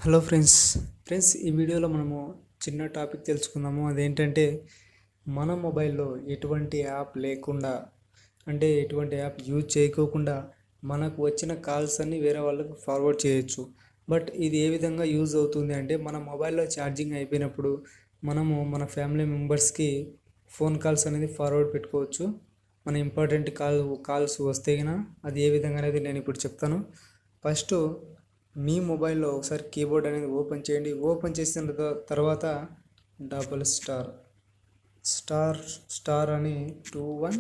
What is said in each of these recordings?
Hello friends ఈ వీడియోలో మనము చిన్న టాపిక్ తెలుసుకుందాము. అదేంటంటే మన మొబైల్లో ఎటువంటి యాప్ లేకుండా, అంటే ఎటువంటి యాప్ యూజ్ చేయకోకుండా మనకు వచ్చిన కాల్స్ అన్నీ వేరే వాళ్ళకి ఫార్వర్డ్ చేయొచ్చు. బట్ ఇది ఏ విధంగా యూజ్ అవుతుంది అంటే, మన మొబైల్లో ఛార్జింగ్ అయిపోయినప్పుడు మనము మన ఫ్యామిలీ మెంబర్స్కి ఫోన్ కాల్స్ అనేది ఫార్వర్డ్ పెట్టుకోవచ్చు. మన ఇంపార్టెంట్ కాల్స్ వస్తే గిన అది ఏ విధంగా అనేది నేను ఇప్పుడు చెప్తాను. ఫస్ట్ మీ మొబైల్లో ఒకసారి కీబోర్డ్ అనేది ఓపెన్ చేయండి. ఓపెన్ చేసిన తర్వాత స్టార్ అని 21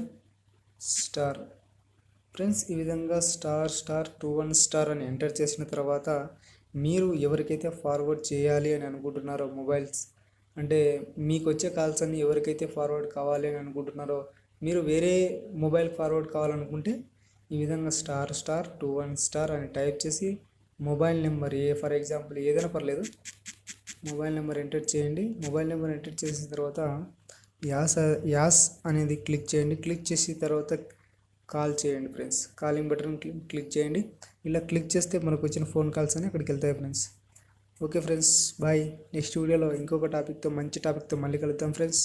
ఫ్రెండ్స్, ఈ విధంగా **21* అని ఎంటర్ చేసిన తర్వాత మీరు ఎవరికైతే ఫార్వర్డ్ చేయాలి అని అనుకుంటున్నారో మొబైల్స్, అంటే మీకు వచ్చే కాల్స్ అన్ని ఎవరికైతే ఫార్వర్డ్ కావాలి అని అనుకుంటున్నారో, మీరు వేరే మొబైల్ ఫార్వర్డ్ కావాలనుకుంటే ఈ విధంగా **21* అని టైప్ చేసి మొబైల్ నెంబర్ ఫర్ ఎగ్జాంపుల్ ఏదైనా పర్లేదు, మొబైల్ నెంబర్ ఎంటర్ చేయండి. మొబైల్ నెంబర్ ఎంటర్ చేసిన తర్వాత యాస్ అనేది క్లిక్ చేయండి. క్లిక్ చేసిన తర్వాత కాల్ చేయండి ఫ్రెండ్స్. కాలింగ్ బటన్ క్లిక్ చేయండి. ఇలా క్లిక్ చేస్తే మనకు వచ్చిన ఫోన్ కాల్స్ అని అక్కడికి వెళ్తాయి friends. Okay friends, bye. Next వీడియోలో ఇంకొక టాపిక్తో, మంచి టాపిక్తో మళ్ళీ కలుద్దాం ఫ్రెండ్స్.